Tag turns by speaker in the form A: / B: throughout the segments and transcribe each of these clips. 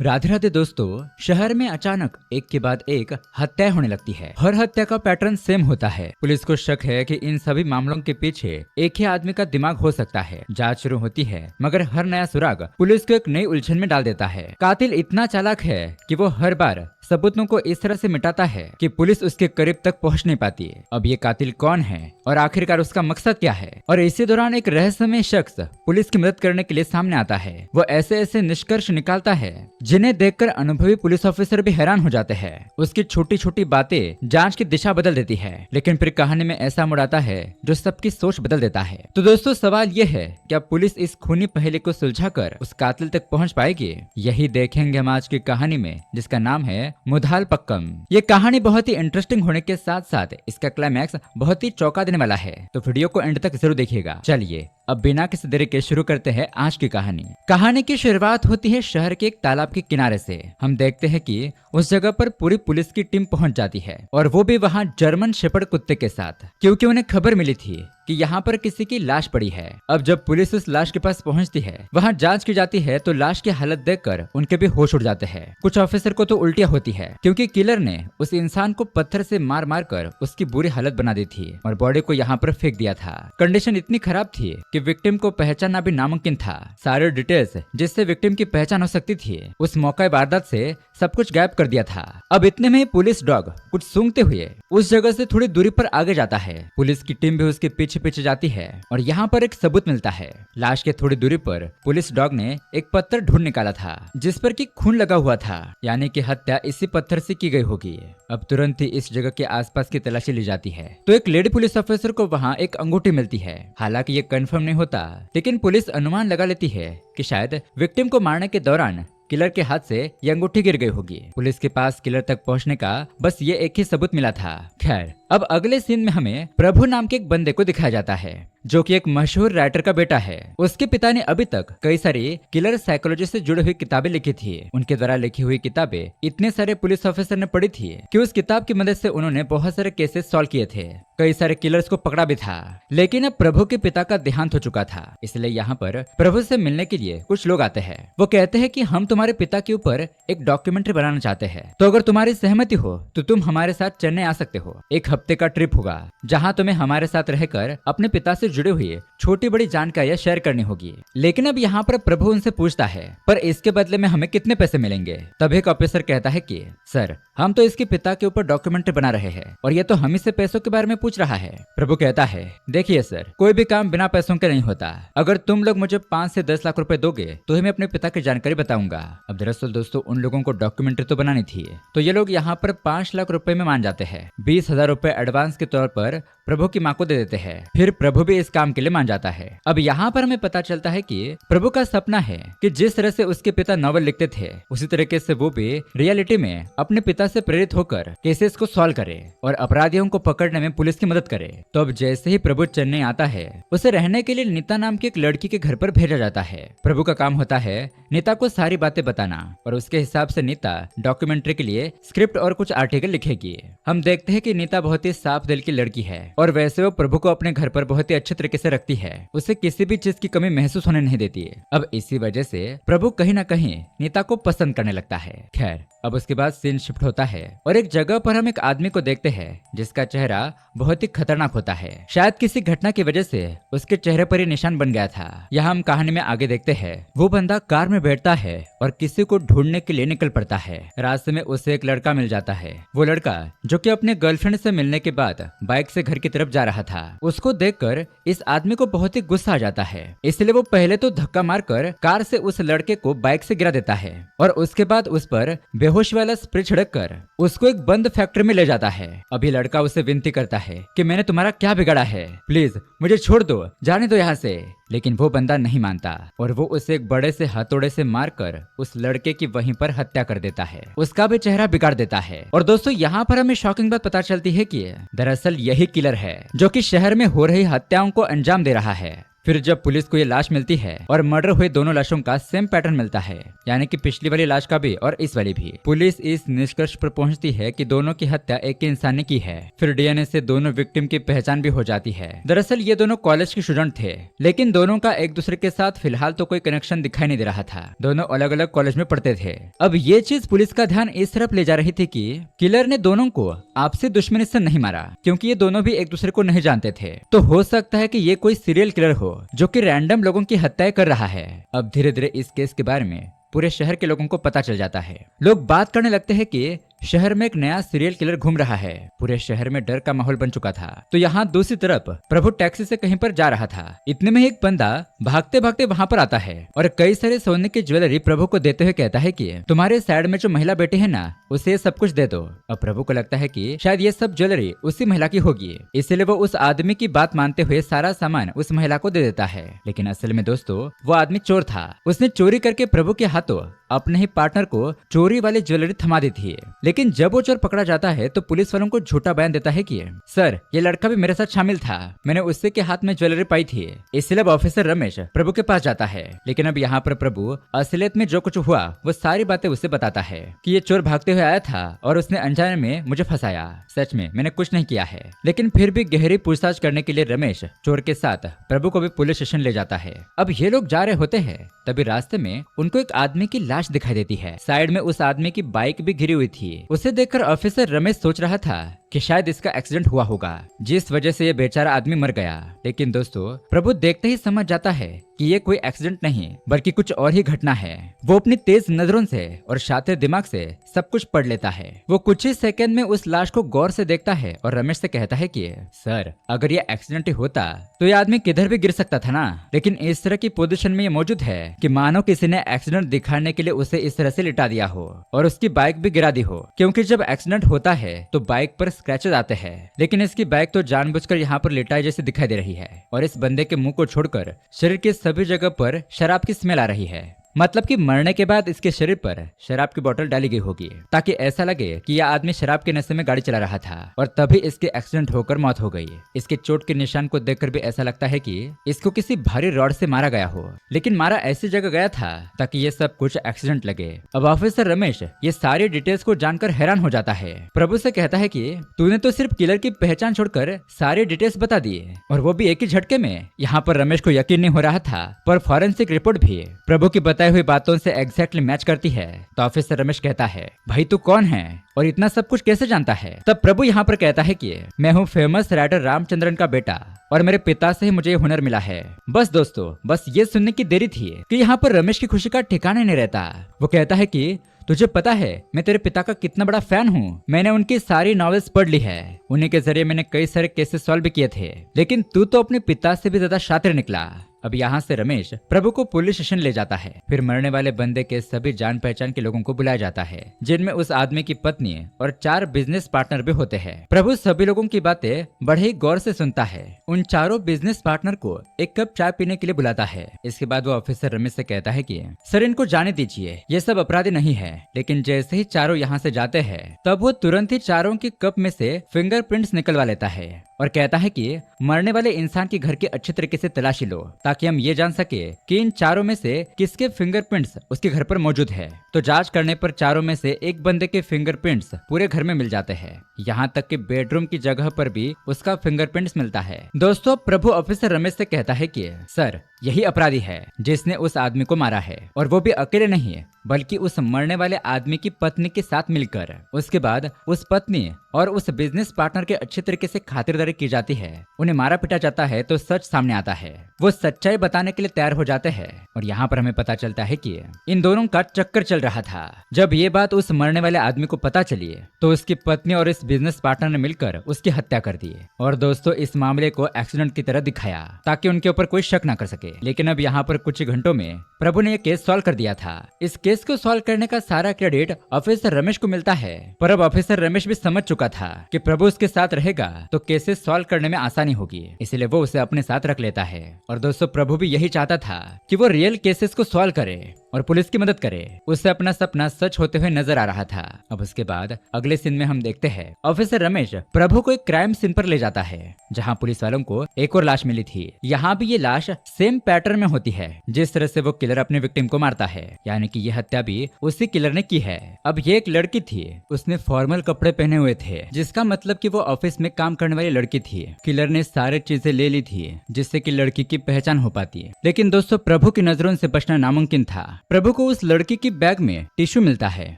A: राधे राधे दोस्तों, शहर में अचानक एक के बाद एक हत्याएं होने लगती है। हर हत्या का पैटर्न सेम होता है। पुलिस को शक है कि इन सभी मामलों के पीछे एक ही आदमी का दिमाग हो सकता है। जांच शुरू होती है, मगर हर नया सुराग पुलिस को एक नई उलझन में डाल देता है। कातिल इतना चालाक है कि वो हर बार सबूतों को इस तरह से मिटाता है कि पुलिस उसके करीब तक पहुंच नहीं पाती है। अब ये कातिल कौन है और आखिरकार उसका मकसद क्या है? और इसी दौरान एक रहस्यमय शख्स पुलिस की मदद करने के लिए सामने आता है। वो ऐसे ऐसे निष्कर्ष निकालता है जिन्हें देखकर अनुभवी पुलिस ऑफिसर भी हैरान हो जाते हैं। उसकी छोटी छोटी बातें जांच की दिशा बदल देती है, लेकिन फिर कहानी में ऐसा मोड़ आता है जो सबकी सोच बदल देता है। तो दोस्तों, सवाल ये है, क्या पुलिस इस खूनी पहेली को सुलझाकर उस कातिल तक पहुंच पाएगी? यही देखेंगे हम आज की कहानी में, जिसका नाम है मुधाल पक्कम। ये कहानी बहुत ही इंटरेस्टिंग होने के साथ साथ इसका क्लाइमैक्स बहुत ही चौंका देने वाला है, तो वीडियो को एंड तक जरूर देखिएगा। चलिए अब बिना किसी देरी के शुरू करते हैं आज की कहानी। कहानी की शुरुआत होती है शहर के एक तालाब के किनारे से। हम देखते हैं कि उस जगह पर पूरी पुलिस की टीम पहुंच जाती है, और वो भी वहां जर्मन शेपर्ड कुत्ते के साथ, क्योंकि उन्हें खबर मिली थी कि यहाँ पर किसी की लाश पड़ी है। अब जब पुलिस उस लाश के पास पहुंचती है, वहाँ जांच की जाती है, तो लाश की हालत देखकर उनके भी होश उड़ जाते हैं। कुछ ऑफिसर को तो उल्टियां होती है, क्योंकि किलर ने उस इंसान को पत्थर से मार मार कर उसकी बुरी हालत बना दी थी और बॉडी को यहाँ पर फेंक दिया था। कंडीशन इतनी खराब थी कि विक्टिम को पहचानना भी नामुमकिन था। सारे डिटेल्स जिससे विक्टिम की पहचान हो सकती थी, उस मौका वारदात से सब कुछ गायब कर दिया था। अब इतने में पुलिस डॉग कुछ सूंघते हुए उस जगह से थोड़ी दूरी पर आगे जाता है। पुलिस की टीम भी उसके पीछे पीछे जाती है और यहाँ पर एक सबूत मिलता है। लाश के थोड़ी दूरी पर पुलिस डॉग ने एक पत्थर ढूंढ निकाला था, जिस पर कि खून लगा हुआ था, यानी कि हत्या इसी पत्थर से की गई होगी। अब तुरंत ही इस जगह के आसपास की तलाशी ली जाती है, तो एक लेडी पुलिस ऑफिसर को वहाँ एक अंगूठी मिलती है। हालांकि ये कंफर्म नहीं होता, लेकिन पुलिस अनुमान लगा लेती है कि शायद विक्टिम को मारने के दौरान किलर के हाथ से ये अंगूठी गिर गई होगी। पुलिस के पास किलर तक पहुंचने का बस ये एक ही सबूत मिला था। खैर, अब अगले सीन में हमें प्रभु नाम के एक बंदे को दिखाया जाता है, जो कि एक मशहूर राइटर का बेटा है। उसके पिता ने अभी तक कई सारी किलर साइकोलॉजी से जुड़ी हुई किताबें लिखी थी। उनके द्वारा लिखी हुई किताबें इतने सारे पुलिस ऑफिसर ने पढ़ी थी कि उस किताब की मदद से उन्होंने बहुत सारे केसेस सॉल्व किए थे, कई सारे किलर्स को पकड़ा भी था। लेकिन अब प्रभु के पिता का देहांत हो चुका था, इसलिए यहाँ पर प्रभु से मिलने के लिए कुछ लोग आते हैं। वो कहते हैं कि हम तुम्हारे पिता के ऊपर एक डॉक्यूमेंट्री बनाना चाहते हैं, तो अगर तुम्हारी सहमति हो तो तुम हमारे साथ चेन्नई आ सकते हो। एक हफ्ते का ट्रिप होगा, जहाँ तुम्हें हमारे साथ रहकर अपने पिता से जुड़े हुए छोटी बड़ी जानकारियां शेयर करनी होगी। लेकिन अब यहाँ पर प्रभु उनसे पूछता है, पर इसके बदले में हमें कितने पैसे मिलेंगे? तब एक ऑफिसर कहता है कि सर, हम तो इसके पिता के ऊपर डॉक्यूमेंट्री बना रहे हैं और ये तो हम ही से पैसों के बारे में पूछ रहा है। प्रभु कहता है, देखिए सर, कोई भी काम बिना पैसों के नहीं होता। अगर तुम लोग मुझे 5 से 10 लाख रुपए दोगे तो ही मैं अपने पिता की जानकारी बताऊंगा। अब दरअसल दोस्तों, उन लोगों को डॉक्यूमेंट्री तो बनानी थी, तो ये लोग यहाँ पर 5 लाख रुपए में मान जाते हैं। 20,000 रुपए एडवांस के तौर पर प्रभु की माँ को दे देते हैं। फिर प्रभु भी इस काम के लिए मान जाता है। अब यहाँ पर हमें पता चलता है कि प्रभु का सपना है कि जिस तरह से उसके पिता नॉवल लिखते थे, उसी तरीके से वो भी रियलिटी में अपने पिता से प्रेरित होकर केसेस को सॉल्व करे और अपराधियों को पकड़ने में पुलिस की मदद करे। तो अब जैसे ही प्रभु चेन्नई आता है, उसे रहने के लिए नीता नाम की एक लड़की के घर पर भेजा जाता है। प्रभु का काम होता है नीता को सारी बातें बताना, और उसके हिसाब से नीता डॉक्यूमेंट्री के लिए स्क्रिप्ट और कुछ आर्टिकल लिखेगी। हम देखते हैं कि नीता बहुत ही साफ दिल की लड़की है, और वैसे वो प्रभु को अपने घर पर बहुत ही अच्छे तरीके से रखती है। उसे किसी भी चीज की कमी महसूस होने नहीं देती है। अब इसी वजह से प्रभु कहीं ना कहीं नीता को पसंद करने लगता है। खैर, अब उसके बाद सीन शिफ्ट होता है और एक जगह पर हम एक आदमी को देखते हैं जिसका चेहरा बहुत ही खतरनाक होता है। शायद किसी घटना की वजह से उसके चेहरे पर ही निशान बन गया था। यहाँ हम कहानी में आगे देखते हैं, वो बंदा कार में बैठता है और किसी को ढूंढने के लिए निकल पड़ता है। रास्ते में उसे एक लड़का मिल जाता है। वो लड़का जो कि अपने गर्लफ्रेंड से मिलने के बाद बाइक से घर की तरफ जा रहा था। उसको देखकर इस आदमी को बहुत ही गुस्सा आ जाता है, इसलिए वो पहले तो धक्का मारकर कार से उस लड़के को बाइक से गिरा देता है और उसके बाद उस पर बेहोश वाला स्प्रे छिड़क कर उसको एक बंद फैक्ट्री में ले जाता है। अभी लड़का उसे विनती करता है कि मैंने तुम्हारा क्या बिगाड़ा है, प्लीज मुझे छोड़ दो, जाने दो यहाँ से। लेकिन वो बंदा नहीं मानता और वो उसे एक बड़े से हथौड़े से मारकर उस लड़के की वहीं पर हत्या कर देता है। उसका भी चेहरा बिगाड़ देता है। और दोस्तों, यहाँ पर हमें शॉकिंग बात पता चलती है कि दरअसल यही किलर है जो कि शहर में हो रही हत्याओं को अंजाम दे रहा है। फिर जब पुलिस को ये लाश मिलती है और मर्डर हुए दोनों लाशों का सेम पैटर्न मिलता है, यानी कि पिछली वाली लाश का भी और इस वाली भी, पुलिस इस निष्कर्ष पर पहुंचती है कि दोनों की हत्या एक ही इंसान ने की है। फिर डीएनए से दोनों विक्टिम की पहचान भी हो जाती है। दरअसल ये दोनों कॉलेज के स्टूडेंट थे, लेकिन दोनों का एक दूसरे के साथ फिलहाल तो कोई कनेक्शन दिखाई नहीं दे रहा था। दोनों अलग अलग कॉलेज में पढ़ते थे। अब ये चीज पुलिस का ध्यान इस तरफ ले जा रही थी कि किलर ने दोनों को आपसी दुश्मनी से नहीं मारा, क्योंकि ये दोनों भी एक दूसरे को नहीं जानते थे। तो हो सकता है कि ये कोई सीरियल किलर हो जो कि रैंडम लोगों की हत्याएं कर रहा है। अब धीरे धीरे इस केस के बारे में पूरे शहर के लोगों को पता चल जाता है। लोग बात करने लगते हैं कि शहर में एक नया सीरियल किलर घूम रहा है। पूरे शहर में डर का माहौल बन चुका था। तो यहाँ दूसरी तरफ प्रभु टैक्सी से कहीं पर जा रहा था। इतने में एक बंदा भागते भागते वहाँ पर आता है और कई सारे सोने की ज्वेलरी प्रभु को देते हुए कहता है कि तुम्हारे साइड में जो महिला बैठी है ना, उसे सब कुछ दे दो। अब प्रभु को लगता है कि शायद ये सब ज्वेलरी उसी महिला की होगी, इसलिए वो उस आदमी की बात मानते हुए सारा सामान उस महिला को दे देता है। लेकिन असल में दोस्तों वो आदमी चोर था। उसने चोरी करके प्रभु के हाथों अपने ही पार्टनर को चोरी वाली ज्वेलरी थमा दी थी। लेकिन जब वो चोर पकड़ा जाता है तो पुलिस वालों को झूठा बयान देता है कि सर ये लड़का भी मेरे साथ शामिल था, मैंने उससे के हाथ में ज्वेलरी पाई थी। इसलिए अब ऑफिसर रमेश प्रभु के पास जाता है। लेकिन अब यहाँ पर प्रभु असलियत में जो कुछ हुआ वो सारी बातें उसे बताता है कि ये चोर भागते हुए आया था और उसने अनजाने में मुझे फंसाया। सच में मैंने कुछ नहीं किया है। लेकिन फिर भी गहरी पूछताछ करने के लिए रमेश चोर के साथ प्रभु को भी पुलिस स्टेशन ले जाता है। अब ये लोग जा रहे होते हैं, तभी रास्ते में उनको एक आदमी की लाश दिखाई देती है। साइड में उस आदमी की बाइक भी घिरी हुई थी। उसे देखकर ऑफिसर रमेश सोच रहा था कि शायद इसका एक्सीडेंट हुआ होगा, जिस वजह से ये बेचारा आदमी मर गया। लेकिन दोस्तों प्रभु देखते ही समझ जाता है कि ये कोई एक्सीडेंट नहीं बल्कि कुछ और ही घटना है। वो अपनी तेज नजरों से और शातिर दिमाग से सब कुछ पढ़ लेता है। वो कुछ ही सेकंड में उस लाश को गौर से देखता है और रमेश से कहता है कि सर अगर ये एक्सीडेंट ही होता तो ये आदमी किधर भी गिर सकता था ना, लेकिन इस तरह की पोजीशन में ये मौजूद है कि मानो किसी ने एक्सीडेंट दिखाने के लिए उसे इस तरह से लिटा दिया हो और उसकी बाइक भी गिरा दी हो। क्योंकि जब एक्सीडेंट होता है तो बाइक पर स्क्रैचेस आते हैं, लेकिन इसकी बाइक तो जानबूझकर यहाँ पर लिटाई जैसी दिखाई दे रही है और इस बंदे के मुंह को छोड़कर शरीर के सभी जगह पर शराब की स्मेल आ रही है। मतलब कि मरने के बाद इसके शरीर पर शराब की बोतल डाली गई होगी ताकि ऐसा लगे कि यह आदमी शराब के नशे में गाड़ी चला रहा था और तभी इसके एक्सीडेंट होकर मौत हो गई। इसके चोट के निशान को देखकर भी ऐसा लगता है कि इसको किसी भारी रॉड से मारा गया हो, लेकिन मारा ऐसी जगह गया था ताकि ये सब कुछ एक्सीडेंट लगे। अब ऑफिसर रमेश ये सारी डिटेल्स को जानकर हैरान हो जाता है। प्रभु से कहता है कि तूने तो सिर्फ किलर की पहचान छोड़कर सारी डिटेल्स बता दी और वो भी एक ही झटके में। यहाँ पर रमेश को यकीन नहीं हो रहा था, पर फॉरेंसिक रिपोर्ट भी प्रभु की बताई हुई बातों से एग्जैक्टली मैच करती है। तो ऑफिसर रमेश कहता है भाई तू कौन है और इतना सब कुछ कैसे जानता है? तब प्रभु यहाँ पर कहता है कि मैं हूँ फेमस राइटर रामचंद्रन का बेटा और मेरे पिता से ही मुझे ये हुनर मिला है। बस दोस्तों बस ये सुनने की देरी थी कि यहाँ पर रमेश की खुशी का ठिकाना नहीं रहता। वो कहता है कि तुझे पता है मैं तेरे पिता का कितना बड़ा फैन हूँ, मैंने उनकी सारी नॉवेल्स पढ़ ली है, उन्हीं के जरिए मैंने कई सारे केसेस सॉल्व भी किए थे, लेकिन तू तो अपने पिता से भी ज्यादा शातिर निकला। अब यहाँ से रमेश प्रभु को पुलिस स्टेशन ले जाता है। फिर मरने वाले बंदे के सभी जान पहचान के लोगों को बुलाया जाता है, जिनमें उस आदमी की पत्नी और 4 बिजनेस पार्टनर भी होते हैं। प्रभु सभी लोगों की बातें बड़े ही गौर से सुनता है। उन चारों बिजनेस पार्टनर को एक कप चाय पीने के लिए बुलाता है। इसके बाद वो ऑफिसर रमेश से कहता है कि सर इनको जाने दीजिए, ये सब अपराधी नहीं है। लेकिन जैसे ही चारों यहाँ से जाते हैं तब वो तुरंत ही चारों के कप में से फिंगरप्रिंट्स निकलवा लेता है और कहता है कि मरने वाले इंसान के घर की अच्छी तरीके से तलाशी लो ताकि हम ये जान सके कि इन चारों में से किसके फिंगरप्रिंट्स उसके घर पर मौजूद है। तो जांच करने पर चारों में से एक बंदे के फिंगरप्रिंट्स पूरे घर में मिल जाते हैं। यहाँ तक कि बेडरूम की जगह पर भी उसका फिंगरप्रिंट्स मिलता है। दोस्तों प्रभु ऑफिसर रमेश से कहता है कि सर यही अपराधी है जिसने उस आदमी को मारा है, और वो भी अकेले नहीं बल्कि उस मरने वाले आदमी की पत्नी के साथ मिलकर। उसके बाद उस पत्नी और उस बिजनेस पार्टनर के अच्छे तरीके से खातिरदारी की जाती है, उन्हें मारा पीटा जाता है तो सच सामने आता है। वो सच्चाई बताने के लिए तैयार हो जाते हैं और यहाँ पर हमें पता चलता है कि इन दोनों का चक्कर चल रहा था। जब ये बात उस मरने वाले आदमी को पता चली तो उसकी पत्नी और इस बिजनेस पार्टनर ने मिलकर उसकी हत्या कर दी। और दोस्तों इस मामले को एक्सीडेंट की तरह दिखाया ताकि उनके ऊपर कोई शक न कर सके। लेकिन अब यहाँ पर कुछ घंटों में प्रभु ने यह केस सॉल्व कर दिया था। इस केस को सॉल्व करने का सारा क्रेडिट ऑफिसर रमेश को मिलता है, पर अब ऑफिसर रमेश भी समझ चुका था कि प्रभु उसके साथ रहेगा तो केसेस सॉल्व करने में आसानी होगी, इसलिए वो उसे अपने साथ रख लेता है। और दोस्तों प्रभु भी यही चाहता था कि वो रियल केसेस को सॉल्व करे और पुलिस की मदद करे। उससे अपना सपना सच होते हुए नजर आ रहा था। अब उसके बाद अगले सीन में हम देखते हैं ऑफिसर रमेश प्रभु को एक क्राइम सीन पर ले जाता है, जहां पुलिस वालों को एक और लाश मिली थी। यहाँ भी ये लाश सेम पैटर्न में होती है जिस तरह से वो किलर अपने विक्टिम को मारता है, यानी कि ये हत्या भी उसी किलर ने की है। अब ये एक लड़की थी, उसने फॉर्मल कपड़े पहने हुए थे, जिसका मतलब कि वो ऑफिस में काम करने वाली लड़की थी। किलर ने सारी चीजें ले ली थी जिससे कि लड़की की पहचान हो पाती है। लेकिन दोस्तों प्रभु की नजरों से बचना नामुमकिन था। प्रभु को उस लड़की की बैग में टिश्यू मिलता है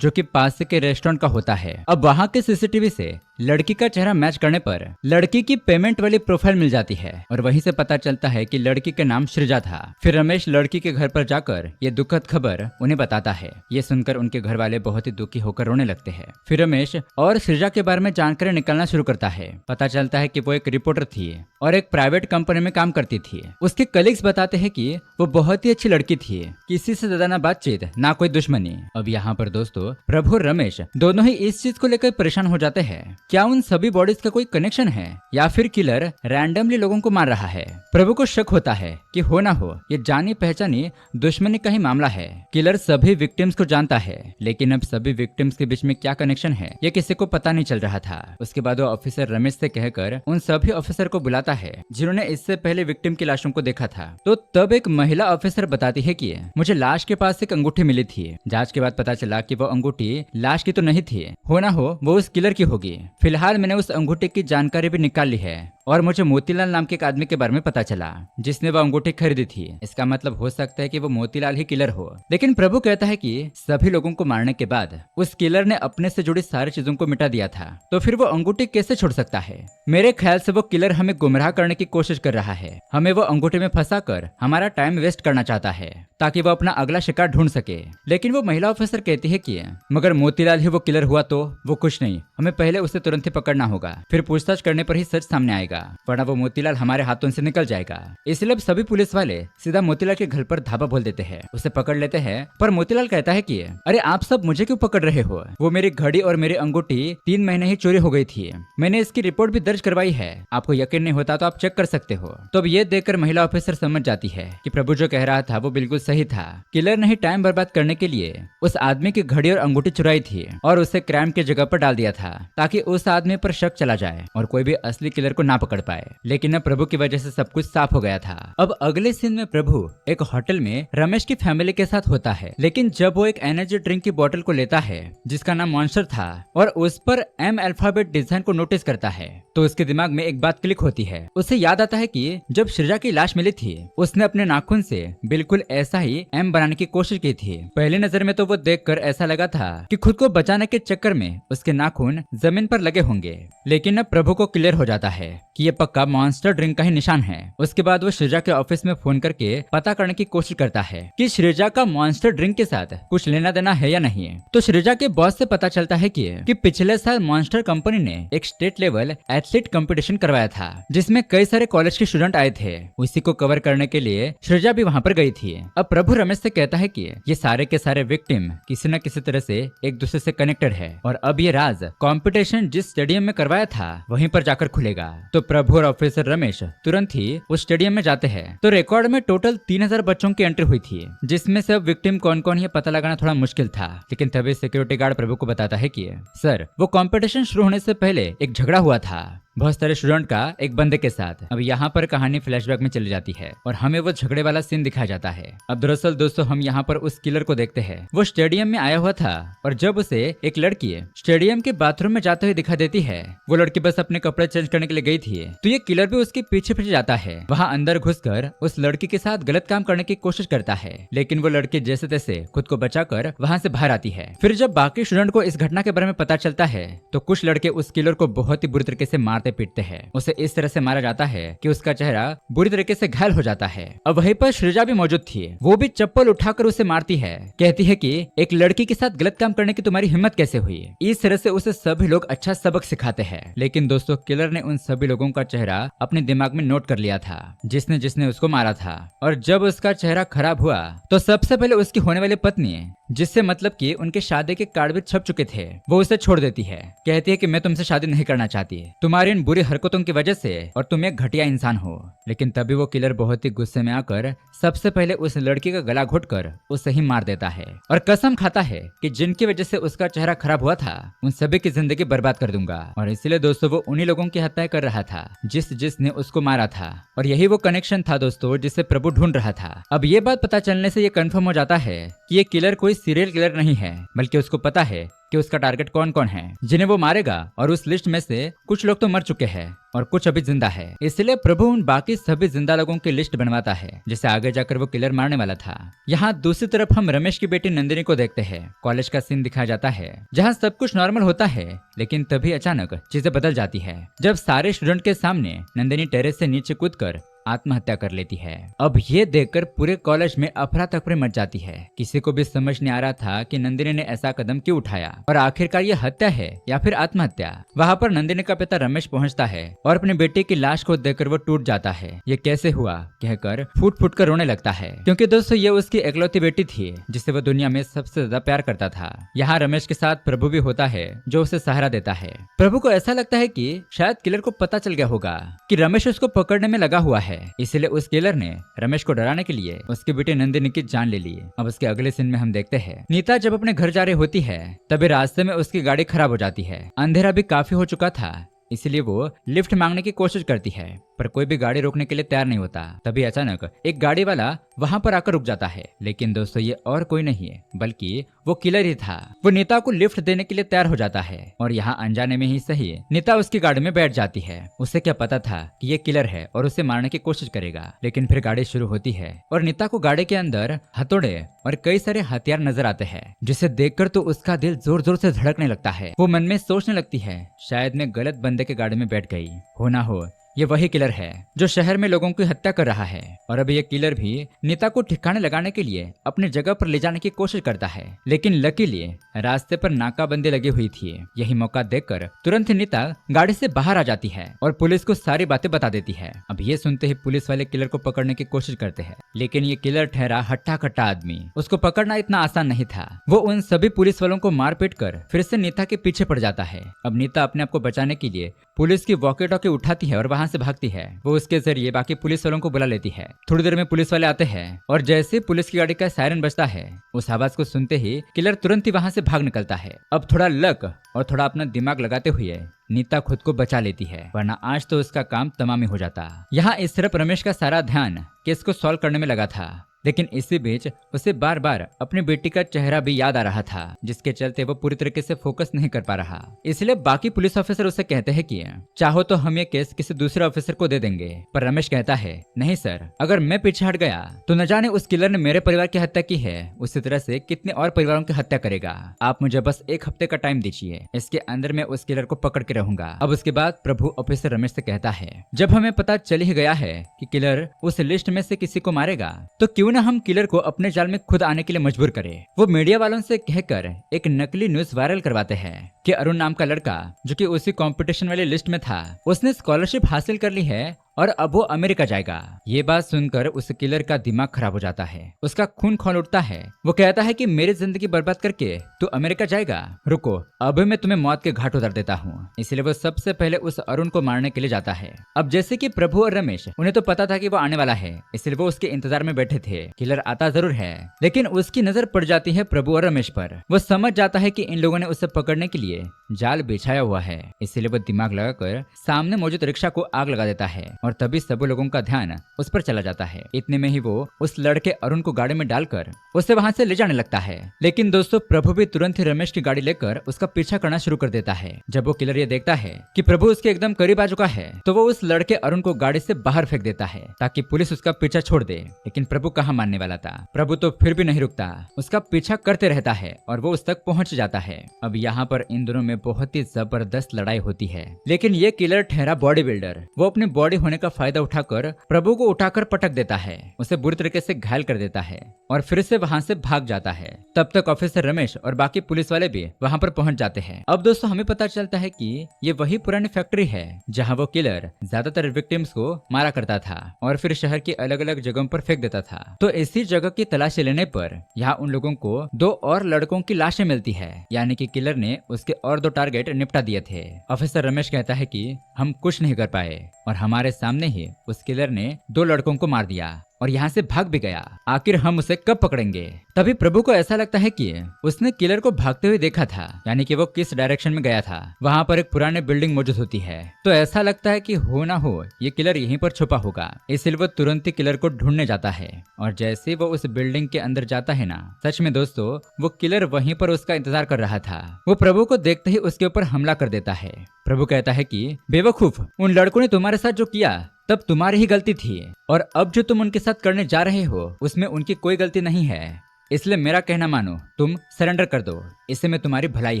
A: जो कि पास के रेस्टोरेंट का होता है। अब वहाँ के सीसीटीवी से लड़की का चेहरा मैच करने पर लड़की की पेमेंट वाली प्रोफाइल मिल जाती है और वहीं से पता चलता है कि लड़की का नाम सृजा था। फिर रमेश लड़की के घर पर जाकर ये दुखद खबर उन्हें बताता है। ये सुनकर उनके घर वाले बहुत ही दुखी होकर रोने लगते हैं। फिर रमेश और सृजा के बारे में जानकारी निकालना शुरू करता है। पता चलता है कि वो एक रिपोर्टर थी और एक प्राइवेट कंपनी में काम करती थी। उसके कलीग्स बताते हैं कि वो बहुत ही अच्छी लड़की थी, किसी से ज्यादा ना बातचीत ना कोई दुश्मनी। अब यहाँ पर दोस्तों प्रभु और रमेश दोनों ही इस चीज को लेकर परेशान हो जाते हैं। क्या उन सभी बॉडीज का कोई कनेक्शन है या फिर किलर रैंडमली लोगों को मार रहा है? प्रभु को शक होता है कि हो ना हो ये जानी पहचानी दुश्मनी का ही मामला है। किलर सभी विक्टिम्स को जानता है, लेकिन अब सभी विक्टिम्स के बीच में क्या कनेक्शन है ये किसी को पता नहीं चल रहा था। उसके बाद वो ऑफिसर रमेश से कहकर उन सभी ऑफिसर को बुलाता है जिन्होंने इससे पहले विक्टिम की लाशों को देखा था। तो तब एक महिला ऑफिसर बताती है कि मुझे लाश के पास एक अंगूठी मिली थी। जांच के बाद पता चला कि वो अंगूठी लाश की तो नहीं थी, हो ना हो वो उस किलर की होगी। फिलहाल मैंने उस अंगूठी की जानकारी भी निकाल ली है और मुझे मोतीलाल नाम के एक आदमी के बारे में पता चला जिसने वो अंगूठी खरीदी थी। इसका मतलब हो सकता है कि वो मोतीलाल ही किलर हो। लेकिन प्रभु कहता है कि सभी लोगों को मारने के बाद उस किलर ने अपने से जुड़ी सारी चीजों को मिटा दिया था, तो फिर वो अंगूठी कैसे छोड़ सकता है? मेरे ख्याल से वो किलर हमें गुमराह करने की कोशिश कर रहा है। हमें वो अंगूठी में फंसाकर हमारा टाइम वेस्ट करना चाहता है ताकि वो अपना अगला शिकार ढूंढ सके। लेकिन वो महिला ऑफिसर कहती है कि मगर मोतीलाल ही वो किलर हुआ तो वो कुछ नहीं, हमें पहले उसे तुरंत ही पकड़ना होगा, फिर पूछताछ करने पर ही सच सामने आएगा, वरना वो मोतीलाल हमारे हाथों से निकल जाएगा। इसलिए सभी पुलिस वाले सीधा मोतीलाल के घर पर धावा बोल देते हैं, उसे पकड़ लेते हैं। पर मोतीलाल कहता है कि अरे आप सब मुझे क्यों पकड़ रहे हो? वो मेरी घड़ी और मेरी अंगूठी 3 महीने ही चोरी हो गई थी। मैंने इसकी रिपोर्ट भी दर्ज करवाई है, आपको यकीन नहीं होता तो आप चेक कर सकते हो। तो अब ये देखकर महिला ऑफिसर समझ जाती है कि प्रभु जो कह रहा था वो बिल्कुल सही था। किलर ने ही टाइम बर्बाद करने के लिए उस आदमी की घड़ी और अंगूठी चुराई थी और उसे क्राइम की जगह पर डाल दिया था ताकि उस आदमी पर शक चला जाए और कोई भी असली किलर को ना पकड़ पाए। लेकिन अब प्रभु की वजह से सब कुछ साफ हो गया था। अब अगले सीन में प्रभु एक होटल में रमेश की फैमिली के साथ होता है। लेकिन जब वो एक एनर्जी ड्रिंक की बोतल को लेता है जिसका नाम मॉन्स्टर था और उस पर एम अल्फाबेट डिजाइन को नोटिस करता है, तो उसके दिमाग में एक बात क्लिक होती है। उसे याद आता है कि जब सृजा की लाश मिली थी उसने अपने नाखून से बिल्कुल ऐसा ही एम बनाने की कोशिश की थी। पहली नजर में तो वो देखकर ऐसा लगा था कि खुद को बचाने के चक्कर में उसके नाखून जमीन पर लगे होंगे। लेकिन अब प्रभु को क्लियर हो जाता है कि ये पक्का मॉन्स्टर ड्रिंक का ही निशान है। उसके बाद वो सृजा के ऑफिस में फोन करके पता करने की कोशिश करता है कि सृजा का मॉन्स्टर ड्रिंक के साथ कुछ लेना देना है या नहीं। तो सृजा के बॉस से पता चलता है कि पिछले साल मॉन्स्टर कंपनी ने एक स्टेट लेवल एथलीट कंपटीशन करवाया था जिसमें कई सारे कॉलेज के स्टूडेंट आए थे। उसी को कवर करने के लिए सृजा भी वहाँ पर गई थी। अब प्रभु रमेश से कहता है कि ये सारे के सारे विक्टिम किसी न किसी तरह से एक दूसरे से कनेक्टेड है और अब ये राज कंपटीशन जिस स्टेडियम में करवाया था वहीं पर जाकर खुलेगा। तो प्रभु और ऑफिसर रमेश तुरंत ही उस स्टेडियम में जाते हैं। तो रिकॉर्ड में टोटल 3000 बच्चों की एंट्री हुई थी, जिसमें से अब विक्टिम कौन कौन है पता लगाना थोड़ा मुश्किल था। लेकिन तभी सिक्योरिटी गार्ड प्रभु को बताता है कि सर वो कंपटीशन शुरू होने से पहले एक झगड़ा हुआ था बहुत सारे स्टूडेंट का एक बंदे के साथ। अब यहाँ पर कहानी फ्लैशबैक में चली जाती है और हमें वो झगड़े वाला सीन दिखाया जाता है। अब दरअसल दोस्तों हम यहाँ पर उस किलर को देखते हैं। वो स्टेडियम में आया हुआ था और जब उसे एक लड़की स्टेडियम के बाथरूम में जाते हुए दिखा देती है। वो लड़की बस अपने कपड़े चेंज करने के लिए गई थी, तो ये किलर भी उसके पीछे पीछे जाता है। वहाँ अंदर घुसकर उस लड़की के साथ गलत काम करने की कोशिश करता है, लेकिन वो लड़की जैसे तैसे खुद को बचाकर वहाँ से बाहर आती है। फिर जब बाकी स्टूडेंट को इस घटना के बारे में पता चलता है तो कुछ लड़के उस किलर को बहुत ही बुरी तरीके से मारते पीटते हैं। उसे इस तरह से मारा जाता है कि उसका चेहरा बुरी तरीके से घायल हो जाता है। अब वहीं पर सृजा भी मौजूद थी। वो भी चप्पल उठाकर उसे मारती है, कहती है कि एक लड़की के साथ गलत काम करने की तुम्हारी हिम्मत कैसे हुई। इस तरह से उसे सभी लोग अच्छा सबक सिखाते हैं। लेकिन दोस्तों किलर ने उन सभी लोगों का चेहरा अपने दिमाग में नोट कर लिया था जिसने जिसने उसको मारा था। और जब उसका चेहरा खराब हुआ तो सबसे पहले उसकी होने वाली पत्नी जिससे मतलब कि उनके शादी के कार्ड भी छप चुके थे। वो उसे छोड़ देती है, कहती है कि मैं तुमसे शादी नहीं करना चाहती, तुम्हारी इन बुरी हरकतों की वजह से, और तुम एक घटिया इंसान हो। लेकिन तभी वो किलर बहुत ही गुस्से में आकर सबसे पहले उस लड़की का गला घोटकर उसे ही मार देता है और कसम खाता है कि जिनकी वजह से उसका चेहरा खराब हुआ था उन सभी की जिंदगी बर्बाद कर दूंगा। और इसलिए दोस्तों वो उन्हीं लोगों की हत्या कर रहा था जिसने उसको मारा था। और यही वो कनेक्शन था दोस्तों जिसे प्रभु ढूंढ रहा था। अब ये बात पता चलने से ये कंफर्म हो जाता है कि ये किलर कोई सीरियल किलर नहीं है, बल्कि उसको पता है कि उसका टारगेट कौन कौन है जिन्हें वो मारेगा। और उस लिस्ट में से कुछ लोग तो मर चुके हैं और कुछ अभी जिंदा है। इसलिए प्रभु उन बाकी सभी जिंदा लोगों की लिस्ट बनवाता है जिसे आगे जाकर वो किलर मारने वाला था। यहाँ दूसरी तरफ हम रमेश की बेटी नंदिनी को देखते हैं। कॉलेज का सीन दिखाया जाता है जहाँ सब कुछ नॉर्मल होता है, लेकिन तभी अचानक चीजें बदल जाती है जब सारे स्टूडेंट के सामने नंदिनी टेरेस से नीचे कूदकर आत्महत्या कर लेती है। अब ये देखकर पूरे कॉलेज में अफरा तफरी मच जाती है। किसी को भी समझ नहीं आ रहा था कि नंदिनी ने ऐसा कदम क्यों उठाया और आखिरकार ये हत्या है या फिर आत्महत्या। वहाँ पर नंदिनी का पिता रमेश पहुँचता है और अपनी बेटी की लाश को देखकर वो टूट जाता है। ये कैसे हुआ कहकर फूट फूट कर रोने लगता है, क्योंकि दोस्तों ये उसकी इकलौती बेटी थी जिसे वो दुनिया में सबसे ज्यादा प्यार करता था। यहाँ रमेश के साथ प्रभु भी होता है जो उसे सहारा देता है। प्रभु को ऐसा लगता है कि शायद किलर को पता चल गया होगा कि रमेश उसको पकड़ने में लगा हुआ है, इसलिए उस किलर ने रमेश को डराने के लिए उसकी बेटी नंदिनी की जान ले ली। अब उसके अगले सीन में हम देखते हैं नीता जब अपने घर जा रही होती है तभी रास्ते में उसकी गाड़ी खराब हो जाती है। अंधेरा भी काफी हो चुका था, इसलिए वो लिफ्ट मांगने की कोशिश करती है पर कोई भी गाड़ी रोकने के लिए तैयार नहीं होता। तभी अचानक एक गाड़ी वाला वहां पर आकर रुक जाता है। लेकिन दोस्तों ये और कोई नहीं है बल्कि वो किलर ही था। वो नीता को लिफ्ट देने के लिए तैयार हो जाता है और यहाँ अनजाने में ही सही नीता उसकी गाड़ी में बैठ जाती है। उसे क्या पता था कि ये किलर है और उसे मारने की कोशिश करेगा। लेकिन फिर गाड़ी शुरू होती है और नीता को गाड़ी के अंदर हथौड़े और कई सारे हथियार नजर आते हैं, जिसे देखकर तो उसका दिल जोर जोर से धड़कने लगता है। वो मन में सोचने लगती है शायद मैं गलत बंदे के गाड़ी में बैठ गई हो, ना हो ये वही किलर है जो शहर में लोगों की हत्या कर रहा है। और अभी ये किलर भी नीता को ठिकाने लगाने के लिए अपनी जगह पर ले जाने की कोशिश करता है। लेकिन लकीली रास्ते पर नाकाबंदी लगी हुई थी। यही मौका देखकर तुरंत ही नीता गाड़ी से बाहर आ जाती है और पुलिस को सारी बातें बता देती है। अब ये सुनते ही पुलिस वाले किलर को पकड़ने की कोशिश करते हैं, लेकिन ये किलर ठहरा हट्टा कट्टा आदमी। उसको पकड़ना इतना आसान नहीं था। वो उन सभी पुलिस वालों को मार पीट कर फिर से नीता के पीछे पड़ जाता है। अब नीता अपने आप को बचाने के लिए पुलिस की वॉकी टॉकी उठाती है और वहां से भागती है। वो उसके जरिए बाकी पुलिस वालों को बुला लेती है। थोड़ी देर में पुलिस वाले आते हैं और जैसे पुलिस की गाड़ी का सायरन बजता है उस आवाज को सुनते ही किलर तुरंत ही वहां से भाग निकलता है। अब थोड़ा लक और थोड़ा अपना दिमाग लगाते हुए नीता खुद को बचा लेती है, वरना आज तो उसका काम तमामी हो जाता। यहाँ इस तरफ रमेश का सारा ध्यान केस को सॉल्व करने में लगा था, लेकिन इसी बीच उसे बार बार अपनी बेटी का चेहरा भी याद आ रहा था, जिसके चलते वो पूरी तरीके से फोकस नहीं कर पा रहा। इसलिए बाकी पुलिस ऑफिसर उसे कहते हैं कि चाहो तो हम ये केस किसी दूसरे ऑफिसर को दे देंगे, पर रमेश कहता है नहीं सर, अगर मैं पीछे हट गया तो न जाने उस किलर ने मेरे परिवार की हत्या की है उसी तरह से कितने और परिवारों की हत्या करेगा। आप मुझे बस 1 हफ्ते का टाइम दीजिए, इसके अंदर मैं उस किलर को पकड़ के रहूंगा। अब उसके बाद प्रभु ऑफिसर रमेश से कहता है जब हमें पता चल ही गया है कि किलर उस लिस्ट में से किसी को मारेगा तो क्यों न हम किलर को अपने जाल में खुद आने के लिए मजबूर करें। वो मीडिया वालों से कहकर एक नकली न्यूज वायरल करवाते हैं कि अरुण नाम का लड़का जो कि उसी कंपटीशन वाली लिस्ट में था, उसने स्कॉलरशिप हासिल कर ली है और अब वो अमेरिका जाएगा। ये बात सुनकर उस किलर का दिमाग खराब हो जाता है, उसका खून खौल उठता है। वो कहता है कि मेरी जिंदगी बर्बाद करके तू अमेरिका जाएगा, रुको अब मैं तुम्हें मौत के घाट उतार देता हूँ। इसलिए वो सबसे पहले उस अरुण को मारने के लिए जाता है। अब जैसे कि प्रभु और रमेश उन्हें तो पता था कि वो आने वाला है, इसलिए वो उसके इंतजार में बैठे थे। किलर आता जरूर है, लेकिन उसकी नजर पड़ जाती है प्रभु और रमेश पर। वो समझ जाता है कि इन लोगों ने उसे पकड़ने के लिए जाल बिछाया हुआ है, इसलिए वो दिमाग लगाकर सामने मौजूद रिक्शा को आग लगा देता है और तभी सभी लोगों का ध्यान उस पर चला जाता है। इतने में ही वो उस लड़के अरुण को गाड़ी में डालकर उसे वहां से ले जाने लगता है। लेकिन दोस्तों प्रभु भी तुरंत ही रमेश की गाड़ी लेकर उसका पीछा करना शुरू कर देता है। जब वो किलर ये देखता है कि प्रभु उसके एकदम करीब आ चुका है तो वो उस लड़के अरुण को गाड़ी से बाहर फेंक देता है ताकि पुलिस उसका पीछा छोड़ दे। लेकिन प्रभु कहाँ मानने वाला था, प्रभु तो फिर भी नहीं रुकता, उसका पीछा करते रहता है और वो उस तक पहुंच जाता है। अब यहाँ पर इन दोनों में बहुत ही जबरदस्त लड़ाई होती है, लेकिन ये किलर ठहरा बॉडी बिल्डर। वो अपनी बॉडी होने होने का फायदा उठाकर प्रभु को उठाकर पटक देता है, उसे बुरी तरीके से घायल कर देता है और फिर से वहां से भाग जाता है। तब तक ऑफिसर रमेश और बाकी पुलिस वाले भी वहां पर पहुंच जाते हैं। अब दोस्तों हमें पता चलता है कि ये वही पुरानी फैक्ट्री है जहां वो किलर ज्यादातर विक्टिम्स को मारा करता था और फिर शहर की अलग अलग जगहों पर फेंक देता था। तो इसी जगह की तलाशी लेने पर यहाँ उन लोगों को 2 और लड़कों की लाशें मिलती है, यानी कि किलर ने उसके और 2 टारगेट निपटा दिए थे। ऑफिसर रमेश कहता है कि हम कुछ नहीं कर पाए और हमारे सामने ही उस किलर ने 2 लड़कों को मार दिया और यहाँ से भाग भी गया। आखिर हम उसे कब पकड़ेंगे? तभी प्रभु को ऐसा लगता है कि उसने किलर को भागते हुए देखा था, यानी कि वो किस डायरेक्शन में गया था। वहाँ पर एक पुरानी बिल्डिंग मौजूद होती है, तो ऐसा लगता है कि हो ना हो ये किलर यहीं पर छुपा होगा। इसलिए वो तुरंत ही किलर को ढूंढने जाता है और जैसे वो उस बिल्डिंग के अंदर जाता है ना, सच में दोस्तों वो किलर वहीं पर उसका इंतजार कर रहा था। वो प्रभु को देखते ही उसके ऊपर हमला कर देता है। प्रभु कहता है कि बेवकूफ, उन लड़कों ने तुम्हारे साथ जो किया तब तुम्हारी ही गलती थी और अब जो तुम उनके साथ करने जा रहे हो उसमें उनकी कोई गलती नहीं है, इसलिए मेरा कहना मानो, तुम सरेंडर कर दो, इससे में तुम्हारी भलाई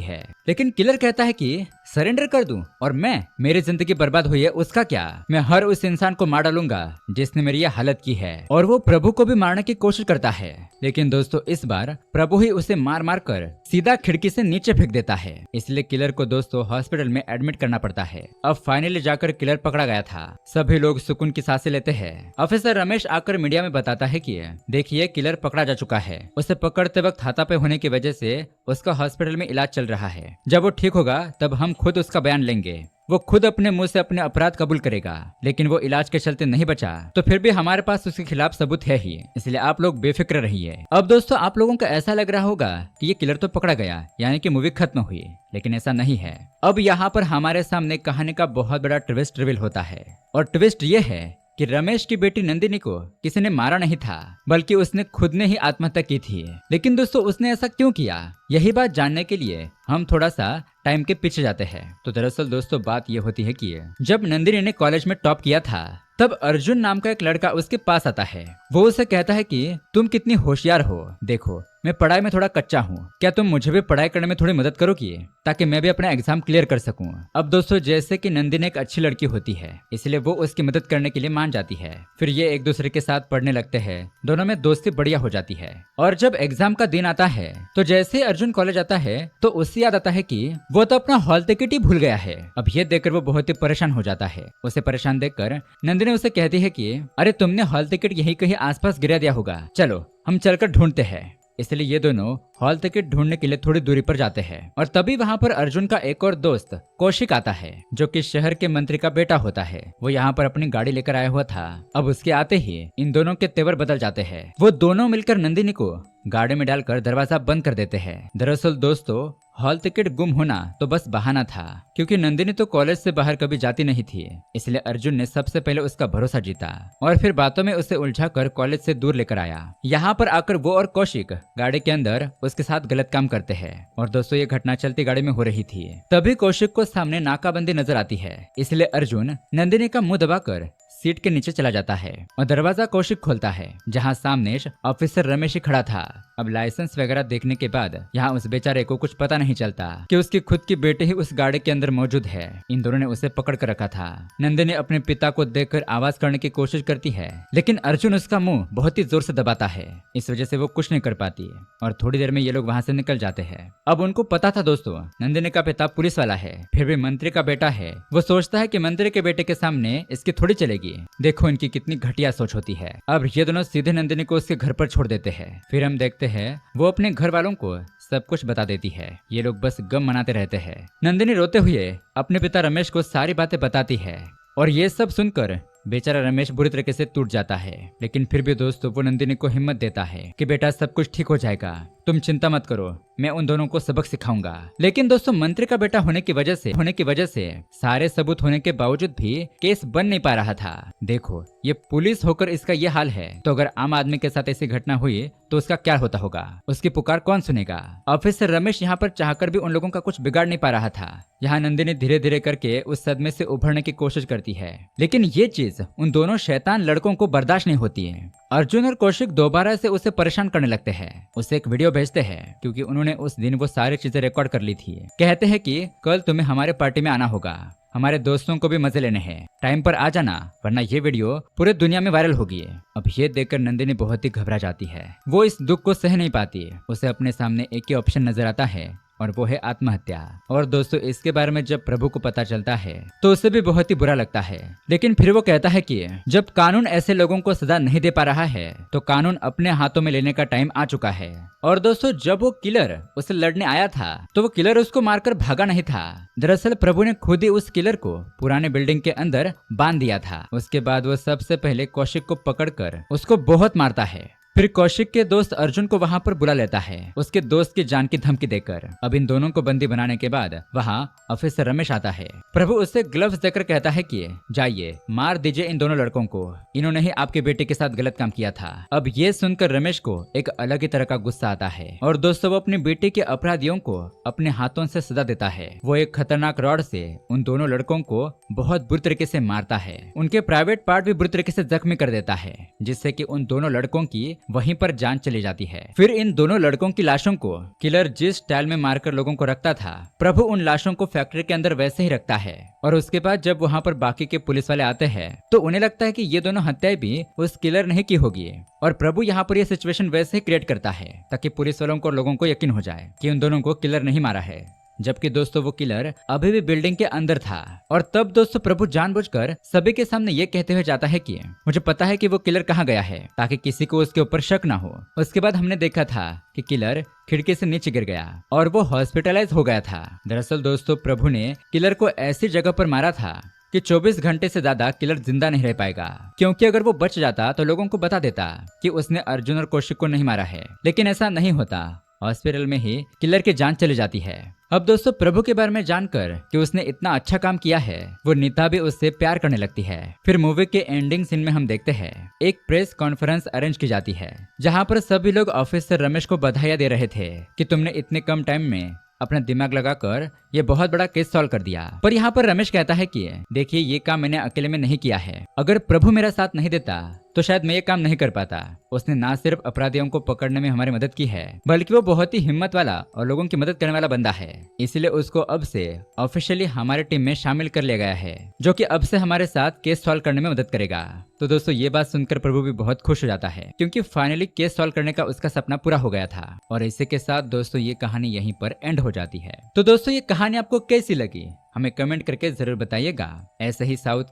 A: है। लेकिन किलर कहता है कि सरेंडर कर दूं और मेरी जिंदगी बर्बाद हुई है उसका क्या? मैं हर उस इंसान को मार डालूंगा जिसने मेरी यह हालत की है। और वो प्रभु को भी मारने की कोशिश करता है, लेकिन दोस्तों इस बार प्रभु ही उसे मार मार कर सीधा खिड़की से नीचे फेंक देता है। इसलिए किलर को दोस्तों हॉस्पिटल में एडमिट करना पड़ता है। अब फाइनली जाकर किलर पकड़ा गया था। सभी लोग सुकून की सांसें लेते हैं। ऑफिसर रमेश आकर मीडिया में बताता है कि देखिए किलर पकड़ा जा चुका है। उसे पकड़ते वक्त हाथापाई होने की वजह से उसका हॉस्पिटल में इलाज चल रहा है। जब वो ठीक होगा तब हम खुद उसका बयान लेंगे। वो खुद अपने मुंह से अपने अपराध कबूल करेगा, लेकिन वो इलाज के चलते नहीं बचा तो फिर भी हमारे पास उसके खिलाफ सबूत है ही, इसलिए आप लोग बेफिक्र रहिए। अब दोस्तों आप लोगों को ऐसा लग रहा होगा कि ये किलर तो पकड़ा गया, यानी कि मूवी खत्म हुई, लेकिन ऐसा नहीं है। अब यहाँ पर हमारे सामने कहानी का बहुत बड़ा ट्विस्ट रिवील होता है और ट्विस्ट ये है कि रमेश की बेटी नंदिनी को किसी ने मारा नहीं था, बल्कि उसने खुद ने ही आत्महत्या की थी। लेकिन दोस्तों उसने ऐसा क्यों किया, यही बात जानने के लिए हम थोड़ा सा टाइम के पीछे जाते हैं। तो दरअसल दोस्तों बात ये होती है कि जब नंदिनी ने कॉलेज में टॉप किया था तब अर्जुन नाम का एक लड़का उसके पास आता है। वो उसे कहता है कि तुम कितनी होशियार हो, देखो मैं पढ़ाई में थोड़ा कच्चा हूँ, क्या तुम मुझे भी पढ़ाई करने में थोड़ी मदद करोगी ताकि मैं भी अपना एग्जाम क्लियर कर सकूं। अब दोस्तों जैसे कि नंदिनी एक अच्छी लड़की होती है, इसलिए वो उसकी मदद करने के लिए मान जाती है। फिर ये एक दूसरे के साथ पढ़ने लगते हैं, दोनों में दोस्ती बढ़िया हो जाती है। और जब एग्जाम का दिन आता है तो जैसे अर्जुन कॉलेज आता है तो उससे याद आता है कि वो तो अपना हॉल टिकट ही भूल गया है। अब ये देखकर वो बहुत ही परेशान हो जाता है। उसे परेशान देखकर नंदिनी उसे कहती है कि अरे तुमने हॉल टिकट यहीं कहीं आसपास गिरा दिया होगा, चलो हम चलकर ढूंढते हैं। इसलिए ये दोनों हॉल टिकट ढूंढने के लिए थोड़ी दूरी पर जाते हैं और तभी वहाँ पर अर्जुन का एक और दोस्त कौशिक आता है, जो कि शहर के मंत्री का बेटा होता है। वो यहाँ पर अपनी गाड़ी लेकर आया हुआ था। अब उसके आते ही इन दोनों के तेवर बदल जाते हैं। वो दोनों मिलकर नंदिनी को गाड़ी में डालकर दरवाजा बंद कर देते हैं। दरअसल दोस्तों हॉल टिकट गुम होना तो बस बहाना था, क्योंकि नंदिनी तो कॉलेज से बाहर कभी जाती नहीं थी। इसलिए अर्जुन ने सबसे पहले उसका भरोसा जीता और फिर बातों में उसे उलझाकर कॉलेज से दूर लेकर आया। यहाँ पर आकर वो और कौशिक गाड़ी के अंदर उसके साथ गलत काम करते हैं और दोस्तों ये घटना चलती गाड़ी में हो रही थी। तभी कौशिक को सामने नाकाबंदी नजर आती है, इसलिए अर्जुन नंदिनी का मुंह दबाकर सीट के नीचे चला जाता है और दरवाजा कौशिक खोलता है, जहां सामने ऑफिसर रमेश ही खड़ा था। अब लाइसेंस वगैरह देखने के बाद यहाँ उस बेचारे को कुछ पता नहीं चलता कि उसकी खुद की बेटी ही उस गाड़ी के अंदर मौजूद है। इन दोनों ने उसे पकड़ कर रखा था। नंदिनी अपने पिता को देखकर आवाज करने की कोशिश करती है, लेकिन अर्जुन उसका मुंह बहुत ही जोर से दबाता है। इस वजह से वो कुछ नहीं कर पाती और थोड़ी देर में ये लोग वहाँ से निकल जाते हैं। अब उनको पता था दोस्तों नंदिनी का पिता पुलिस वाला है, फिर भी मंत्री का बेटा है। वो सोचता है कि मंत्री के बेटे के सामने इसकी थोड़ी चलेगी। देखो इनकी कितनी घटिया सोच होती है। अब ये दोनों सीधे नंदिनी को उसके घर पर छोड़ देते हैं। फिर हम देखते हैं वो अपने घर वालों को सब कुछ बता देती है। ये लोग बस गम मनाते रहते हैं। नंदिनी रोते हुए अपने पिता रमेश को सारी बातें बताती है और ये सब सुनकर बेचारा रमेश बुरी तरीके से टूट जाता है। लेकिन फिर भी दोस्तों वो नंदिनी को हिम्मत देता है कि बेटा सब कुछ ठीक हो जाएगा, तुम चिंता मत करो, मैं उन दोनों को सबक सिखाऊंगा। लेकिन दोस्तों मंत्री का बेटा होने की वजह से सारे सबूत होने के बावजूद भी केस बन नहीं पा रहा था। देखो ये पुलिस होकर इसका ये हाल है, तो अगर आम आदमी के साथ ऐसी घटना हुई तो उसका क्या होता होगा, उसकी पुकार कौन सुनेगा। ऑफिसर रमेश यहाँ पर चाहकर भी उन लोगों का कुछ बिगाड़ नहीं पा रहा था। यहाँ नंदिनी धीरे धीरे करके उस सदमे से उभरने की कोशिश करती है, लेकिन ये चीज उन दोनों शैतान लड़कों को बर्दाश्त नहीं होती है। अर्जुन और कौशिक दोबारा से उसे परेशान करने लगते हैं। उसे एक वीडियो भेजते हैं, क्योंकि उन्होंने उस दिन वो सारी चीजें रिकॉर्ड कर ली थी। कहते हैं कि कल तुम्हें हमारे पार्टी में आना होगा, हमारे दोस्तों को भी मजे लेने हैं, टाइम पर आ जाना वरना ये वीडियो पूरे दुनिया में वायरल होगी। अब ये देखकर नंदिनी बहुत ही घबरा जाती है। वो इस दुख को सह नहीं पाती। उसे अपने सामने एक ही ऑप्शन नजर आता है और वो है आत्महत्या। और दोस्तों इसके बारे में जब प्रभु को पता चलता है तो उसे भी बहुत ही बुरा लगता है, लेकिन फिर वो कहता है कि जब कानून ऐसे लोगों को सजा नहीं दे पा रहा है तो कानून अपने हाथों में लेने का टाइम आ चुका है। और दोस्तों जब वो किलर उसे लड़ने आया था तो वो किलर उसको मारकर भागा नहीं था। दरअसल प्रभु ने खुद ही उस किलर को पुराने बिल्डिंग के अंदर बांध दिया था। उसके बाद वो सबसे पहले कौशिक को पकड़कर उसको बहुत मारता है। फिर कौशिक के दोस्त अर्जुन को वहां पर बुला लेता है, उसके दोस्त की जान की धमकी देकर। अब इन दोनों को बंदी बनाने के बाद वहां ऑफिसर रमेश आता है। प्रभु उससे ग्लव्स देकर कहता है कि जाइए मार दीजिए इन दोनों लड़कों को, इन्होंने ही आपके बेटे के साथ गलत काम किया था। अब ये सुनकर रमेश को एक अलग ही तरह का गुस्सा आता है और दोस्तों वो अपनी बेटी के अपराधियों को अपने हाथों से सजा देता है। वो एक खतरनाक रॉड से उन दोनों लड़कों को बहुत बुरी तरीके से मारता है, उनके प्राइवेट पार्ट भी बुरी तरीके से जख्मी कर देता है, जिससे कि उन दोनों लड़कों की वहीं पर जान चली जाती है। फिर इन दोनों लड़कों की लाशों को किलर जिस स्टाइल में मारकर लोगों को रखता था, प्रभु उन लाशों को फैक्ट्री के अंदर वैसे ही रखता है। और उसके बाद जब वहां पर बाकी के पुलिस वाले आते हैं तो उन्हें लगता है कि ये दोनों हत्याएं भी उस किलर ने की होगी। और प्रभु यहाँ पर ये सिचुएशन वैसे ही क्रिएट करता है ताकि पुलिस वालों को लोगों को यकीन हो जाए कि उन दोनों को किलर नहीं मारा है, जबकि दोस्तों वो किलर अभी भी बिल्डिंग के अंदर था। और तब दोस्तों प्रभु जानबूझकर सभी के सामने ये कहते हुए जाता है कि मुझे पता है कि वो किलर कहाँ गया है ताकि किसी को उसके ऊपर शक ना हो। उसके बाद हमने देखा था कि किलर खिड़की से नीचे गिर गया और वो हॉस्पिटलाइज हो गया था। दरअसल दोस्तों प्रभु ने किलर को ऐसी जगह पर मारा था कि 24 घंटे से ज्यादा किलर जिंदा नहीं रह पाएगा, क्योंकि अगर वो बच जाता तो लोगों को बता देता कि उसने अर्जुन और कौशिक को नहीं मारा है। लेकिन ऐसा नहीं होता, हॉस्पिटल में ही किलर की जान चली जाती है। अब दोस्तों प्रभु के बारे में जानकर कि उसने इतना अच्छा काम किया है, वो नीता भी उससे प्यार करने लगती है। फिर मूवी के एंडिंग सीन में हम देखते हैं एक प्रेस कॉन्फ्रेंस अरेंज की जाती है, जहां पर सभी लोग ऑफिसर रमेश को बधाइयां दे रहे थे कि तुमने इतने कम टाइम में अपना दिमाग लगाकर ये बहुत बड़ा केस सॉल्व कर दिया। पर यहाँ पर रमेश कहता है कि देखिए ये काम मैंने अकेले में नहीं किया है, अगर प्रभु मेरा साथ नहीं देता तो शायद मैं ये काम नहीं कर पाता। उसने ना सिर्फ अपराधियों को पकड़ने में हमारी मदद की है, बल्कि वो बहुत ही हिम्मत वाला और लोगों की मदद करने वाला बंदा है। इसलिए उसको अब से ऑफिशियली हमारे टीम में शामिल कर लिया गया है, जो कि अब से हमारे साथ केस सॉल्व करने में मदद करेगा। तो दोस्तों ये बात सुनकर प्रभु भी बहुत खुश हो जाता है, क्योंकि फाइनली केस सॉल्व करने का उसका सपना पूरा हो गया था। और इसी के साथ दोस्तों ये कहानी यहीं पर एंड हो जाती है। तो दोस्तों ये कहानी आपको कैसी लगी हमें कमेंट करके जरूर बताइएगा। ऐसे ही साउथ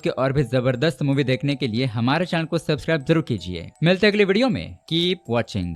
A: के और भी जबरदस्त मूवी देखने के लिए हमारे चैनल को सब्सक्राइब जरूर कीजिए। मिलते हैं अगली वीडियो में। Keep watching.